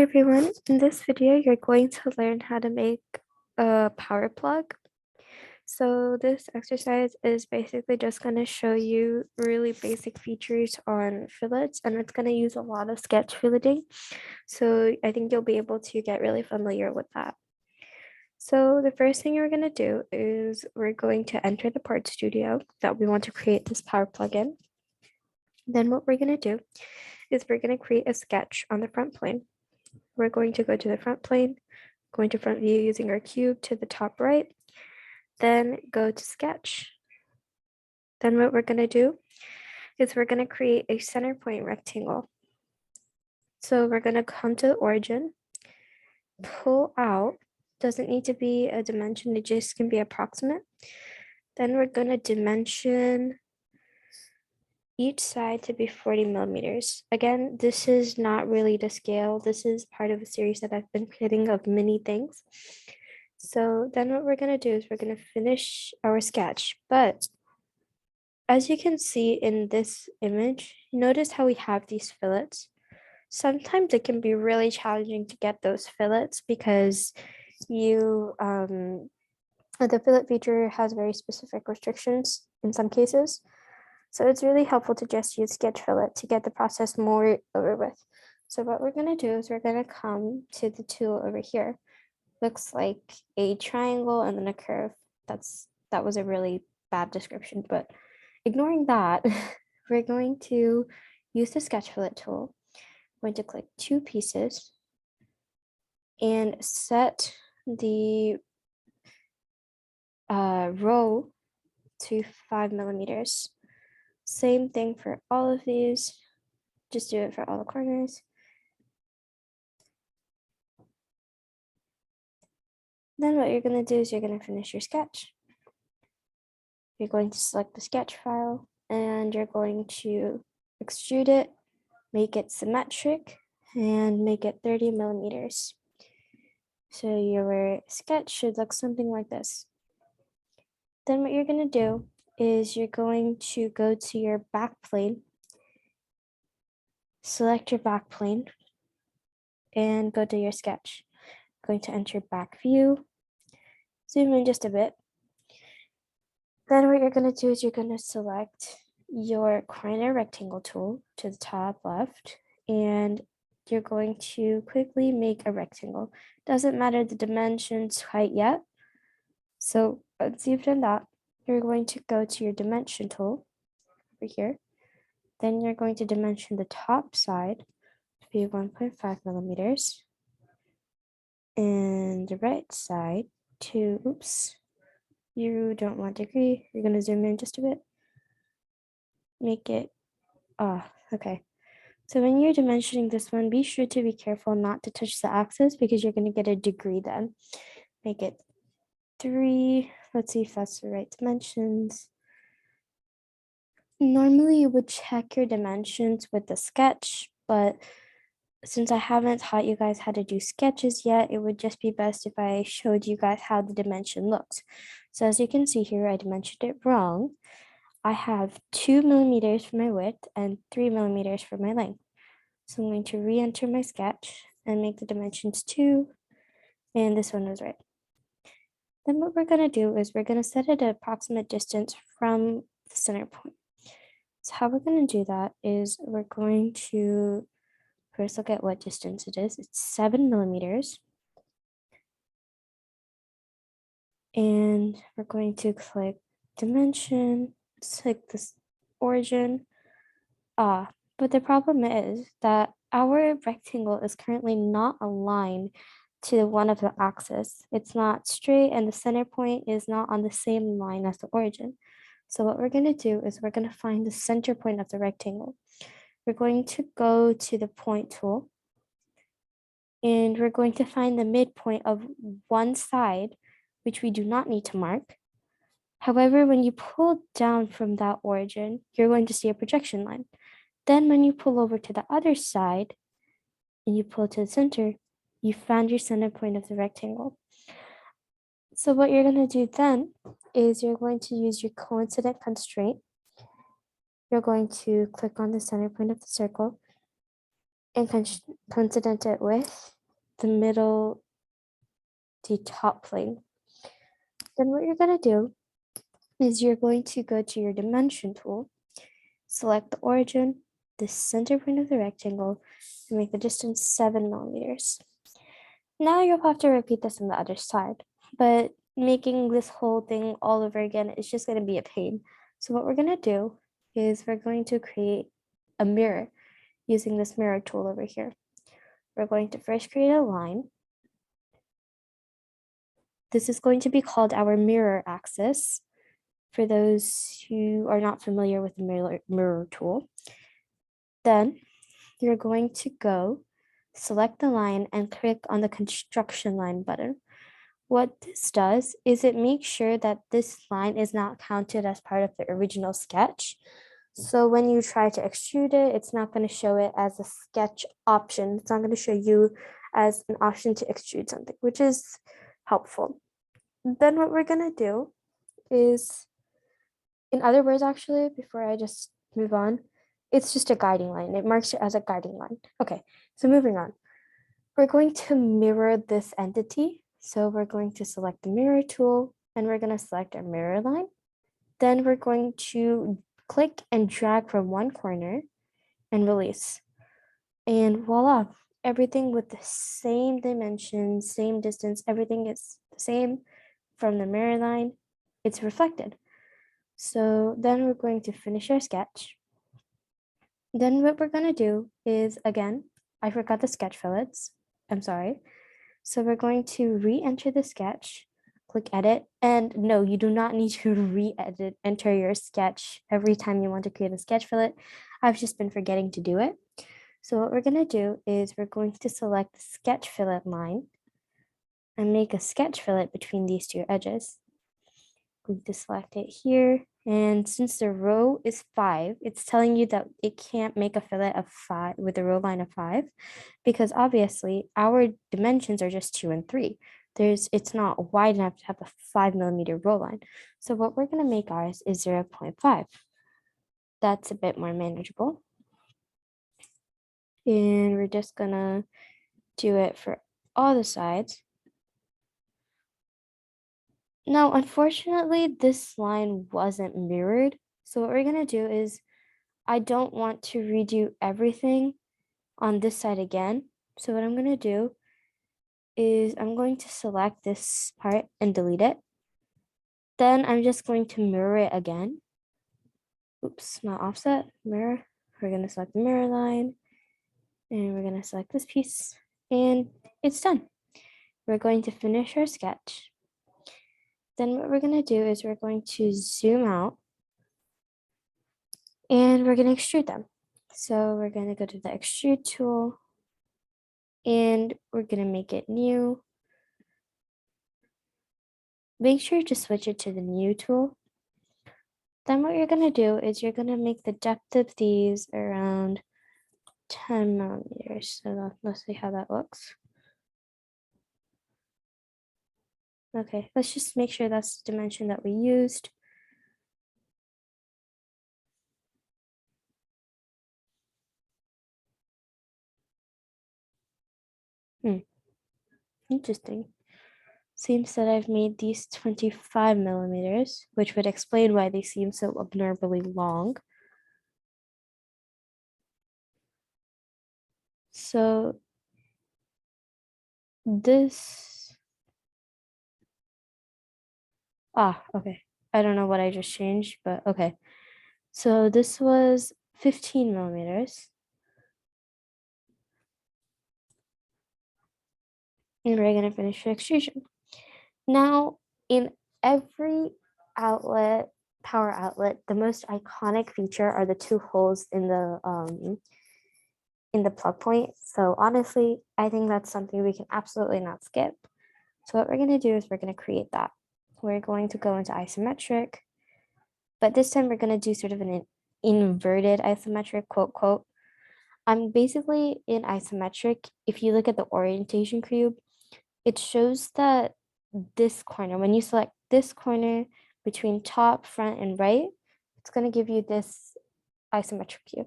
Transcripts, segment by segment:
everyone, in this video you're going to learn how to make a power plug. So this exercise is basically just going to show you really basic features on fillets, and it's going to use a lot of sketch filleting. So I think you'll be able to get really familiar with that. So the first thing you're going to do is we're going to enter the part studio that we want to create this power plug in. Then what we're going to do is we're going to create a sketch on the front plane. We're going to go to the front plane, going to front view using our cube to the top right, then go to sketch. Then what we're going to do is we're going to create a center point rectangle. So we're going to come to the origin, pull out, doesn't need to be a dimension, it just can be approximate. Then we're going to dimension each side to be 40 millimeters. Again, this is not really the scale. This is part of a series that I've been creating of many things. So then what we're going to do is we're going to finish our sketch. But as you can see in this image, notice how we have these fillets. Sometimes it can be really challenging to get those fillets because the fillet feature has very specific restrictions in some cases. So it's really helpful to just use sketch fillet to get the process more over with. So what we're going to do is we're going to come to the tool over here. Looks like a triangle and then a curve. That was a really bad description, but ignoring that, we're going to use the sketch fillet tool. I'm going to click two pieces and set the row to 5 millimeters. Same thing for all of these. Just do it for all the corners. Then what you're going to do is you're going to finish your sketch. You're going to select the sketch file and you're going to extrude it, make it symmetric, and make it 30 millimeters. So your sketch should look something like this. Then what you're going to do is you're going to go to your back plane, select your back plane, and go to your sketch. Going to enter back view, zoom in just a bit. Then what you're going to do is you're going to select your corner rectangle tool to the top left, and you're going to quickly make a rectangle. Doesn't matter the dimensions quite yet. So once you've done that, you're going to go to your dimension tool over here. Then you're going to dimension the top side to be 1.5 millimeters. And the right side to, oops, you don't want degree. You're going to zoom in just a bit. Make it, okay. So when you're dimensioning this one, be sure to be careful not to touch the axis because you're going to get a degree then. Make it 3. Let's see if that's the right dimensions. Normally you would check your dimensions with the sketch, but since I haven't taught you guys how to do sketches yet, it would just be best if I showed you guys how the dimension looks. So as you can see here, I dimensioned it wrong. I have 2 millimeters for my width and 3 millimeters for my length. So I'm going to re-enter my sketch and make the dimensions 2, and this one was right. Then what we're going to do is we're going to set it at approximate distance from the center point. So how we're going to do that is we're going to first look at what distance it is. It's 7 millimeters. And we're going to click dimension, select this origin. But the problem is that our rectangle is currently not aligned to one of the axes. It's not straight and the center point is not on the same line as the origin. So what we're going to do is we're going to find the center point of the rectangle. We're going to go to the point tool and we're going to find the midpoint of one side, which we do not need to mark. However, when you pull down from that origin, you're going to see a projection line. Then when you pull over to the other side and you pull to the center, you found your center point of the rectangle. So what you're going to do then is you're going to use your coincident constraint. You're going to click on the center point of the circle and coincident it with the middle, the top plane. Then what you're going to do is you're going to go to your dimension tool, select the origin, the center point of the rectangle, and make the distance 7 millimeters. Now you'll have to repeat this on the other side, but making this whole thing all over again is just going to be a pain. So what we're going to do is we're going to create a mirror using this mirror tool over here. We're going to first create a line. This is going to be called our mirror axis for those who are not familiar with the mirror tool. Then you're going to go select the line and click on the construction line button. What this does is it makes sure that this line is not counted as part of the original sketch. So when you try to extrude it, it's not going to show it as a sketch option. It's not going to show you as an option to extrude something, which is helpful. Then what we're going to do is, in other words, actually, before I just move on, it's just a guiding line. It marks it as a guiding line. Okay, so moving on. We're going to mirror this entity. So we're going to select the mirror tool and we're going to select our mirror line. Then we're going to click and drag from one corner and release. And voila, everything with the same dimensions, same distance, everything is the same from the mirror line. It's reflected. So then we're going to finish our sketch. Then what we're going to do is, again, I forgot the sketch fillets. I'm sorry. So we're going to re-enter the sketch, click edit, and no, you do not need to enter your sketch every time you want to create a sketch fillet. I've just been forgetting to do it. So what we're going to do is we're going to select the sketch fillet line and make a sketch fillet between these two edges. Going to select it here. And since the row is 5, it's telling you that it can't make a fillet of 5 with a row line of 5 because obviously our dimensions are just 2 and 3. It's not wide enough to have a 5 millimeter row line. So what we're going to make ours is 0.5. That's a bit more manageable. And we're just going to do it for all the sides. Now, unfortunately, this line wasn't mirrored. So what we're going to do is I don't want to redo everything on this side again. So what I'm going to do is I'm going to select this part and delete it. Then I'm just going to mirror it again. Oops, not offset, mirror. We're going to select the mirror line and we're going to select this piece and it's done. We're going to finish our sketch. Then what we're going to do is we're going to zoom out and we're going to extrude them. So we're going to go to the extrude tool and we're going to make it new. Make sure to switch it to the new tool. Then what you're going to do is you're going to make the depth of these around 10 millimeters. So let's see how that looks. Okay, let's just make sure that's the dimension that we used. Interesting. Seems that I've made these 25 millimeters, which would explain why they seem so abnormally long. So this, okay. I don't know what I just changed, but okay. So this was 15 millimeters. And we're gonna finish the extrusion. Now, in every outlet, power outlet, the most iconic feature are the two holes in the plug point. So honestly, I think that's something we can absolutely not skip. So what we're going to do is we're going to create that. We're going to go into isometric, but this time we're going to do sort of an inverted isometric, quote, quote. I'm basically in isometric. If you look at the orientation cube, it shows that this corner, when you select this corner between top, front, and right, it's going to give you this isometric view.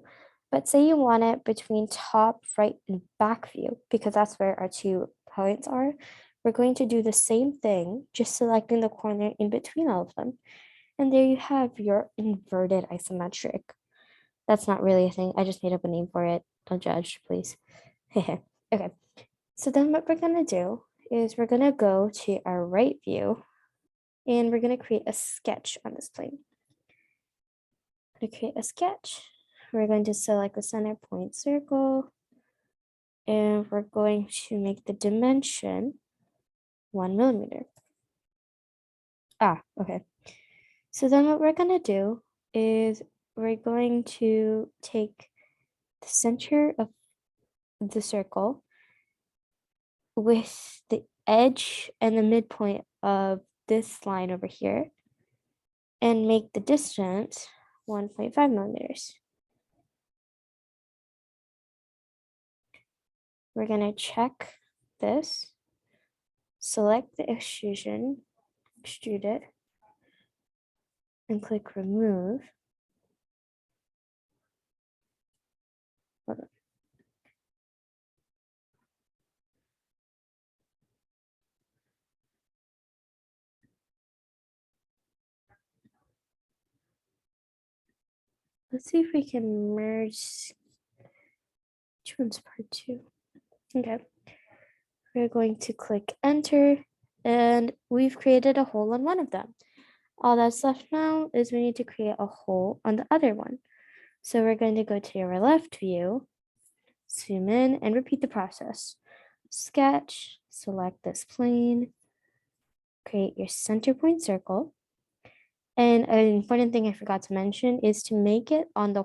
But say you want it between top, right, and back view, because that's where our two points are, we're going to do the same thing, just selecting the corner in between all of them. And there you have your inverted isometric. That's not really a thing. I just made up a name for it. Don't judge, please. Okay. So then what we're going to do is we're going to go to our right view and we're going to create a sketch on this plane. I'm going to create a sketch. We're going to select the center point circle and we're going to make the dimension 1 millimeter. Okay. So then what we're going to do is we're going to take the center of the circle with the edge and the midpoint of this line over here and make the distance 1.5 millimeters. We're going to check this, select the extrude it, and click remove. Hold on. Let's see if we can merge. Which one's part 2? Okay. We're going to click enter and we've created a hole on one of them. All that's left now is we need to create a hole on the other one. So we're going to go to our left view, zoom in and repeat the process. Sketch, select this plane, create your center point circle. And an important thing I forgot to mention is to make it on the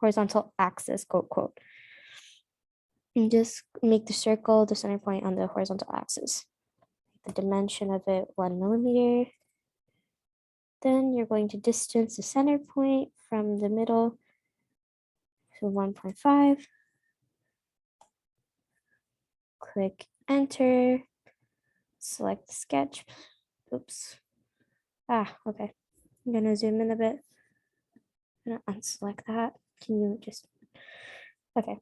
horizontal axis, quote, quote. And just make the circle, the center point on the horizontal axis. The dimension of it 1 millimeter. Then you're going to distance the center point from the middle to 1.5. Click enter, select the sketch. Oops. Okay. I'm gonna zoom in a bit. I'm gonna unselect that. Can you just, okay.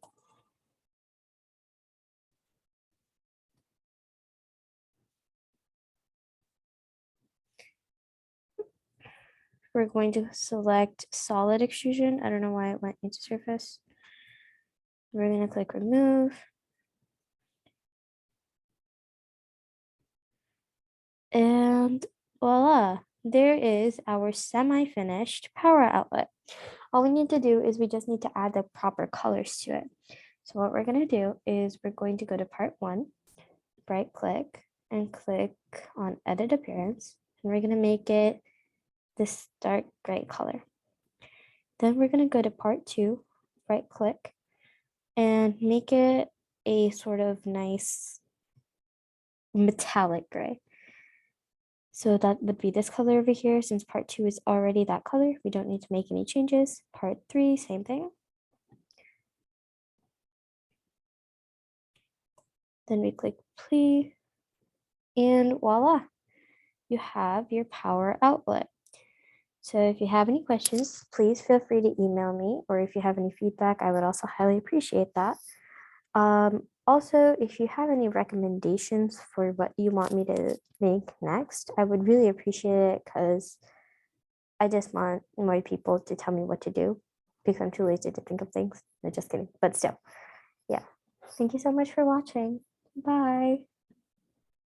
We're going to select solid extrusion. I don't know why it went into surface. We're gonna click remove. And voila, there is our semi-finished power outlet. All we need to do is we just need to add the proper colors to it. So what we're gonna do is we're going to go to part 1, right click and click on edit appearance. And we're gonna make it this dark gray color. Then we're gonna go to part 2, right click and make it a sort of nice metallic gray. So that would be this color over here. Since part 2 is already that color, we don't need to make any changes. Part 3, same thing. Then we click play and voila, you have your power outlet. So if you have any questions, please feel free to email me, or if you have any feedback, I would also highly appreciate that. Also, if you have any recommendations for what you want me to make next, I would really appreciate it because I just want more people to tell me what to do because I'm too lazy to think of things. No, just kidding. But still, yeah. Thank you so much for watching. Bye.